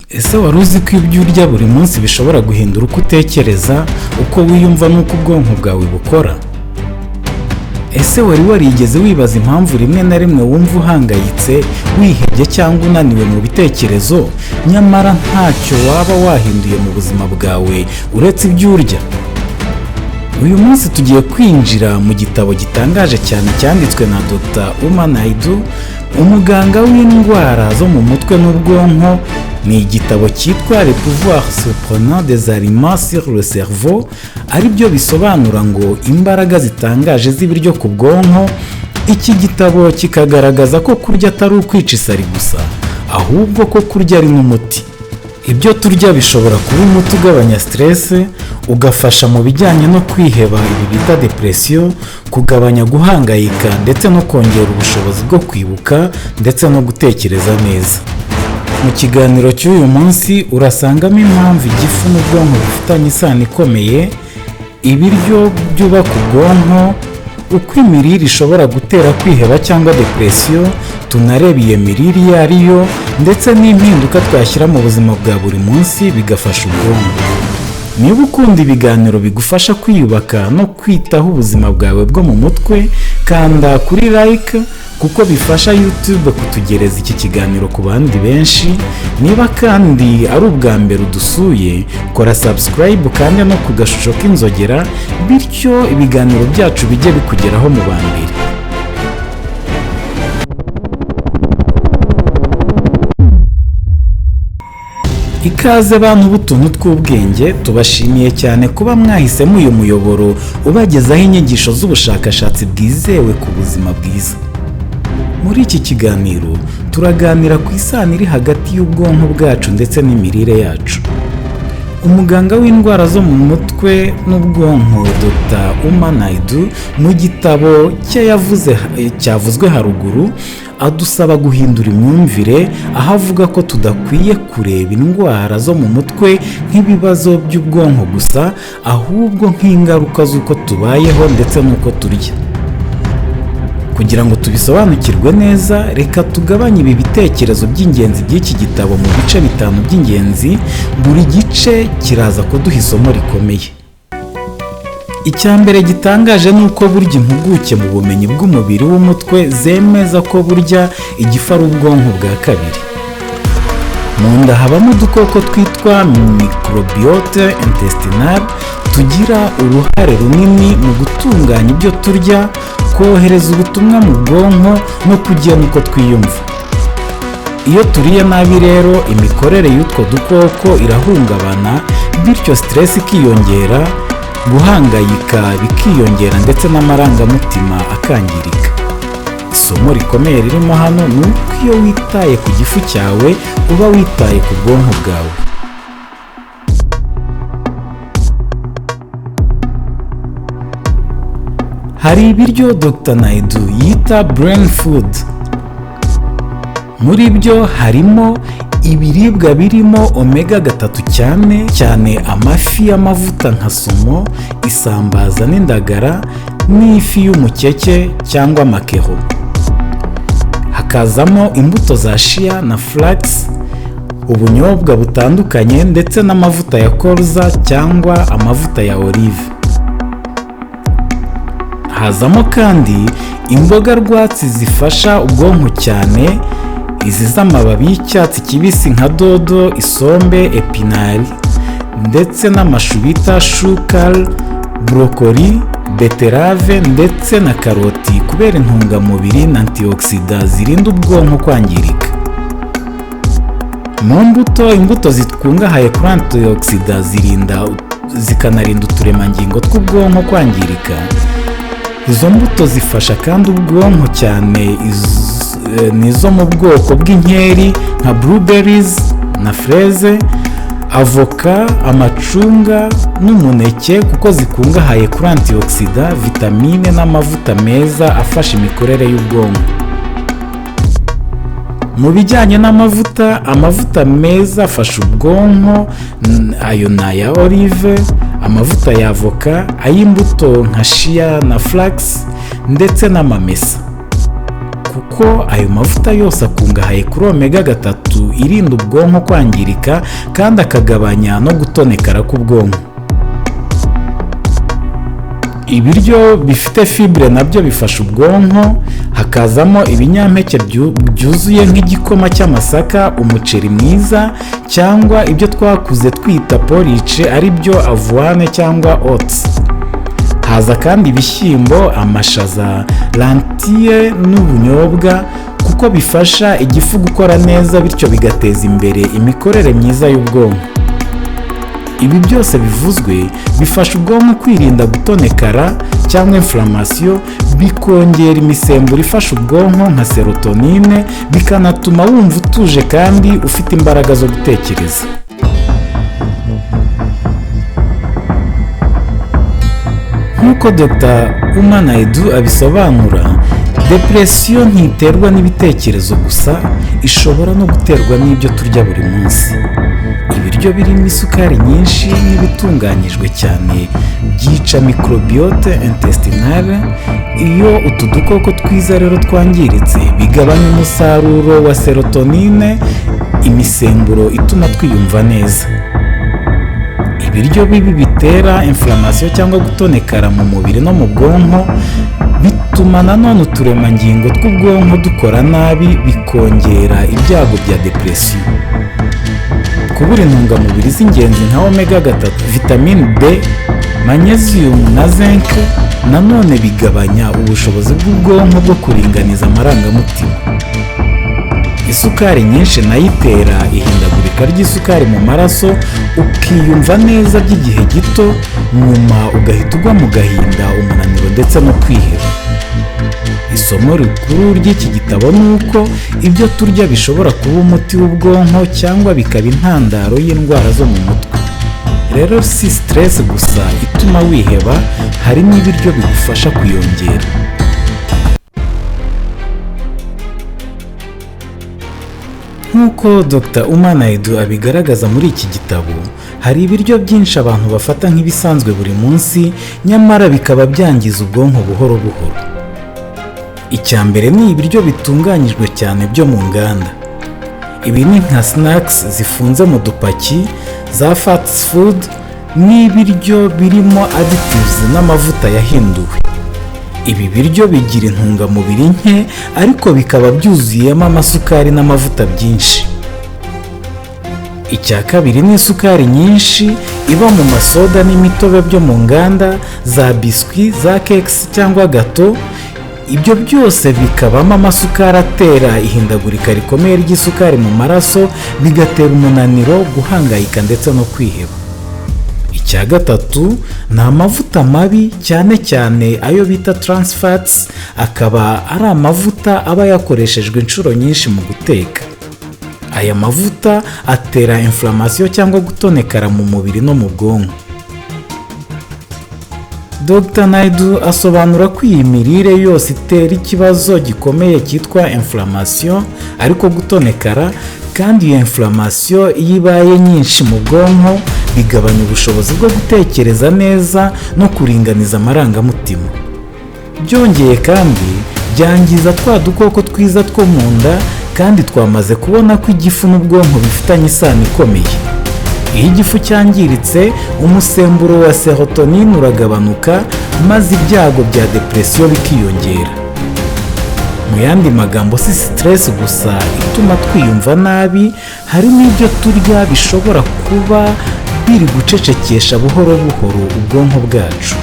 Ese wari uzi ko ibyo urya buri munsi bishobora guhindura uko utekereza, uko wiyumva n'uko ubwonko bwawe bukora? Ese wari warigeze wibaza impamvu rimwe na rimwe wumva uhangayitse, wihebye cyangwa unaniwe mu bitekerezo, nyamara ntacyo waba wahinduye mu buzima bwawe uretse ibyo urya? Uyu munsi tugiye kwinjira mu gitabo gitangaje cyane cyanditswe na Dr Uma Naidoo, umuganga w'indwara zo mu mutwe n'ubwonko. Ni igitabo cyitwa Les pouvoirs surprenants des aliments sur le cerveau, ari byo bisobanura ngo imbaraga zitangaje z'ibiryo ku bwonko. Iki gitabo kikagaragaza ko kurya atari ukwica isari gusa, ahubwo ko kurya ari n'umuti. Ibyo turya bishobora kuba umuti ugabanya stress, ugafasha mu bijyanye no kwiheba, ibi bita depression, kugabanya guhangayika ndetse no kongera ubushobozi bwo kwibuka ndetse no gutekereza neza. Mu kiganiro cy'uyu munsi urasangamo impamvu igifu n'ubwonko bifitanye isano ikomeye, ibiryo byubaka ubwonko, uko imirire ishobora gutera kwiheba cyangwa depression, tunareba iyo mirire iyo ari yo, ndetse n'impinduka twashyira mu buzima bwa buri munsi bigafasha ubwonko. Niba ukunda ibiganiro bigufasha kwiyubaka no kwitaho ubuzima bwawe bwo mu mutwe, kanda kuri like kuko bifasha YouTube kutugereza iki kiganiro ku bandi benshi. Niba kandi ari ubwa mbere udusuye, kora subscribe kandi no ku gashusho k'inzogera, bityo ibiganiro byacu bijye bikugeraho mu ba mbere. Ikaze bantu b'utuntu tw'ubwenge, tubashimiye cyane kuba mwahisemo uyu muyoboro ubagezaho inyigisho z'ubushakashatsi bwizewe ku buzima bwiza. Muri iki kiganiro turaganira ku isano iri hagati y'ubwonko bwacu ndetse n'imirire yacu. Umuganga w'indwara zo mu mutwe n'ubwonko Dr Uma Naidoo mu gitabo cye cyavuzwe haruguru adusaba guhindura imyumvire, aho avuga ko tudakwiye kureba indwara zo mu mutwe nk'ibibazo by'ubwonko gusa, ahubwo nk'ingaruka z'uko tubayeho ndetse n'uko turya. Kugira ngo tubisobanukirwe neza, reka tugabanye ibi bitekerezo by'ingenzi by'iki gitabo mu bice 5 by'ingenzi. Buri gice kiraza kuduha isomo rikomeye. Icya mbere gitangaje ni uko burya impuguke mu bumenyi bw'umubiri w'umutwe zemeza ko burya igifu ari ubwonko bwa kabiri. Mu nda habamo udukoko twitwa microbiote intestinal, tugira uruhare runini mu gutunganya ibyo turya, kohereza ubutumwa mu bwonko no kugena uko twiyumva. Iyo turiye nabi rero, imikorere y'utwo dukoko irahungabana, bityo stress ikiyongera, guhangayika bikiyongera ndetse n'amarangamutima akangirika. Isomo rikomeye ririmo hano ni uko iyo witaye ku gifu cyawe uba witaye ku bwonko bwawe. Hari ibiryo Dr Naidoo yita brain food. Muri byo harimo ibiribwa birimo omega 3 cyane amafi y'amavuta nka sumo, isambaza n'indagara, n'ifi y'umukeke cyangwa makeho. Hakazamo imbuto za shea na flax, ubunyobwa butandukanye ndetse n'amavuta ya colza cyangwa amavuta ya olive. Hazamo kandi imboga rwatsi zifasha ubwonko cyane, izi z'amababi y'icyatsi kibisi nka dodo, isombe, epinari, ndetse n'amashu bita shukal, brokoli, beterave ndetse na karoti kubera intungamubiri na antioxidants zirinda ubwonko kwangirika. Mu mbuto, imbuto zikungahaye kuri antioxidants zikanarinda uturemangingo tw'ubwonko kwangirika. Izo mbuto zifasha kandi ubwonko cyane, nizo mu bwoko bw'inkeri nka blueberries na fraise, avoka, amacunga n'umuneke kuko zikungahaye kuri antioxidants, vitamine n'amavuta meza afasha imikorere y'ubwonko. Mu bijyanye n'amavuta, amavuta meza afasha ubwonko, ayo ni aya olive, amavuta ya avoka, ay'imbuto nka shea na flax ndetse n'amamesa. kuko ayo mavuta yose akungahaye kuri omega 3 irinda ubwonko kwangirika kandi akagabanya no gutonekara k'ubwonko. Ibiryo bifite fibre nabyo bifasha ubwonko, hakazamo ibinyampeke byuzuye nk'igikoma cy'amasaka, umuceri mwiza cyangwa ibyo twakuze twita porridge ari byo avoine cyangwa oats. Haza kandi ibishyimbo, amashaza, lentille n'ubunyobwa kuko bifasha igifu gukora neza bityo bigateza imbere imikorere myiza y'ubwonko. Ibi byose bivuzwe bifasha ubwonko kwirinda gutonekara cyangwa inflammation, bikongera imisemburo ifasha ubwonko nka serotonine, bikanatuma wumva utuje kandi ufite imbaraga zo gutekereza. Nk'uko Dr Uma Naidoo abisobanura, depression ntiterwa n'ibitekerezo gusa, ishobora no guterwa n'ibyo turya buri munsi. Ibiryo birimo isukari nyinshi n'ibitunganyijwe cyane byica microbiote intestinale. Iyo utu dukoko twiza rero twangiritse, bigabanya umusaruro wa serotonine, imisemburo ituma twiyumva neza. Ibiryo bibi bitera inflammation cyangwa gutonekara mu mubiri no mu bwonko, bituma nanone uturemangingo tw'ubwonko dukora nabi, bikongera ibyago bya depression. Kubura intungamubiri z'ingenzi nka omega 3, vitamine B, magnesium na zinc nanone bigabanya ubushobozi bw'ubwonko bwo kuringaniza amarangamutima. Isukari nyinshi nayo itera ihindagurika ry'isukari mu maraso, ukiyumva neza by'igihe gito, nyuma ugahita ugwa mu gahinda, umunaniro ndetse no kwiheba. Isomo rikuru ry'iki gitabo ni uko ibyo turya bishobora kuba umuti w'ubwonko cyangwa bikaba intandaro y'indwara zo mu mutwe. Rero si stress gusa ituma wiheba, hari n'ibiryo bigufasha kuyongera. Nk'uko Dr Uma Naidoo abigaragaza muri iki gitabo, hari ibiryo byinshi abantu bafata nk'ibisanzwe buri munsi, nyamara bikaba byangiza ubwonko buhoro buhoro. Icya mbere ni ibiryo bitunganyijwe cyane byo mu nganda. Ibi ni nka snacks zifunze mu dupaki, za fast food, n'ibiryo birimo additives n'amavuta yahinduwe. Ibi biryo bigira intungamubiri nke ariko bikaba byuzuyemo amasukari n'amavuta byinshi. Icya kabiri ni isukari nyinshi iba mu masoda n'imitobe byo mu nganda, za biscuit, za cakes cyangwa gato. Ibyo byose bikabamo amasukari atera ihindagurika rikomeye ry'isukari mu maraso, bigatera umunaniro, guhangayika ndetse no kwiheba. Icya gatatu ni amavuta mabi, cyane cyane ayo bita trans fats, akaba ari amavuta aba yakoreshejwe inshuro nyinshi mu guteka. Aya mavuta atera inflammation cyangwa gutonekara mu mubiri no mu bwonko. Dr Naidoo asobanura ko iyi mirire yose itera ikibazo gikomeye cyitwa inflammation, ariko gutonekara, kandi iyo inflammation iyo ibaye nyinshi mu bwonko bigabanya ubushobozi bwo gutekereza neza no kuringaniza amarangamutima. Byongeye kandi byangiza twa dukoko twiza two mu nda, kandi twamaze kubona ko igifu n'ubwonko bifitanye isano ikomeye. Iyo igifu cyangiritse, umusemburo wa serotonine uragabanuka, maze ibyago bya depression bikiyongera. Mu yandi magambo, si stress gusa ituma twiyumva nabi, hari n'ibyo turya bishobora kuba biri gucecekesha buhoro buhoro ubwonko bwacu.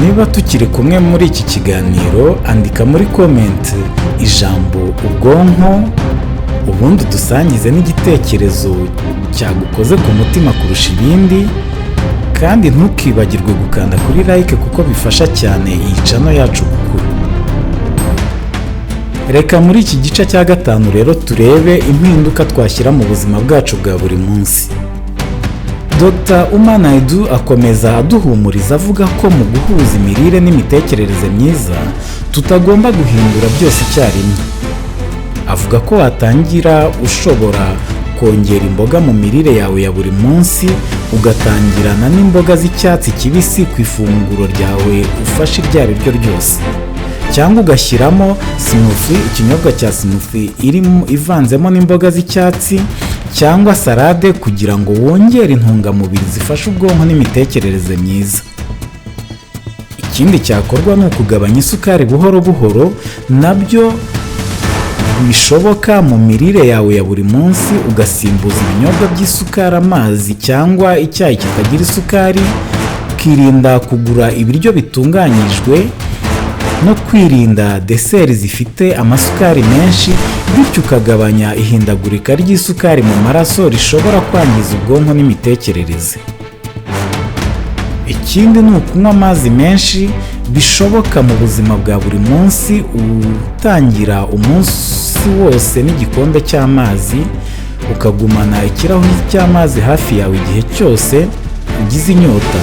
Niba tukiri kumwe muri iki kiganiro, andika muri comment ijambo ubwonko, ubundi dusangize n'igitekerezo cyagukoze ku mutima kurusha ibindi, kandi ntukibagirwe gukanda kuri like kuko bifasha cyane iyi channel yacu gukura. Reka muri iki gice cya 5 rero turebe impinduka twashyira mu buzima bwacu bwa buri munsi. Dr Uma Naidoo akomeza aduhumuriza avuga ko mu guhuza imirire n'imitekerereze myiza tutagomba guhindura byose icyarimwe. Avuga ko watangira ushobora kongera imboga mu mirire yawe ya buri munsi, ugatangirana n'imboga z'icyatsi kibisi ku ifunguro ryawe ufashe iryo ari ryo ryose. cyangwa ugashyiramo smoothie, ikinyobwa cya smoothie ivanzemo n'imboga z'icyatsi cyangwa salade kugira ngo wongere intungamubiri zifasha ubwonko n'imitekerereze myiza. Ikindi cyakorwa ni ukugabanya isukari buhoro buhoro, nabyo bishoboka mu mirire yawe ya buri munsi, ugasimbuza ibinyobwa by'isukari amazi cyangwa icyayi kitagira isukari, ukirinda kugura ibiryo bitunganyijwe no kwirinda deseri zifite amasukari menshi, bityo ukagabanya ihindagurika ry'isukari mu maraso rishobora kwangiza ubwonko n'imitekerereze. Ikindi ni ukunywa amazi menshi bishoboka mu buzima bwa buri munsi, utangira umunsi wose n'igikombe cy'amazi, ukagumana ikirahuri cy'amazi hafi yawe igihe cyose ugize inyota,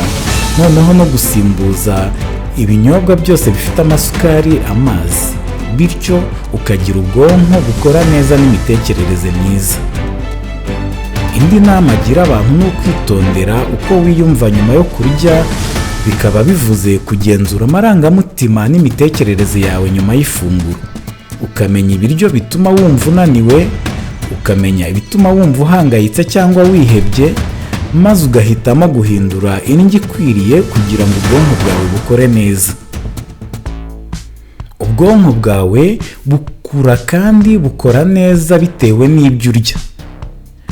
noneho no gusimbuza ibinyobwa byose bifite amasukari amazi, bityo ukagira ubwonko bukora neza n'imitekerereze myiza. Indi nama agira abantu ni ukwitondera uko wiyumva nyuma yo kurya, bikaba bivuze kugenzura amarangamutima n'imitekerereze yawe nyuma y'ifunguro, ukamenya ibiryo bituma wumva unaniwe, ukamenya ibituma wumva uhangayitse cyangwa wihebye, maze ugahitamo guhindura indyo ikwiriye kugira ngo ubwonko bwawe bukore neza. Ubwonko bwawe bukura kandi bukora neza bitewe n'ibyo urya,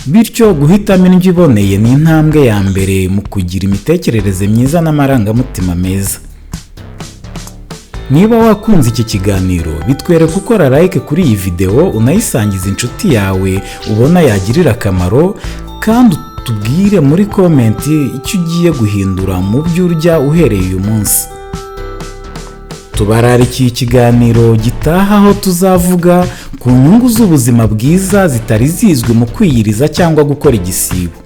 bityo guhitamo indyo iboneye ni intambwe ya mbere mu kugira imitekerereze myiza n'amarangamutima meza. Niba wakunze iki kiganiro, bitwereke ukora like kuri iyi video, unayisangiza inshuti yawe ubona yagirira akamaro, kandi tubwire muri komenti icyo ugiye guhindura mu byo urya uhereye uyu munsi. Tubararikiye ikiganiro gitaha aho tuzavuga ku nyungu z'ubuzima bwiza zitari zizwi mu kwiyiriza cyangwa gukora igisibo.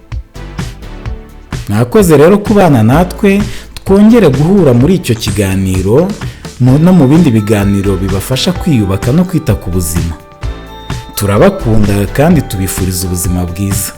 Mwakoze rero kubana natwe, twongere guhura muri icyo kiganiro no mu bindi biganiro bibafasha kwiyubaka no kwita ku buzima. Turabakunda kandi tubifuriza ubuzima bwiza.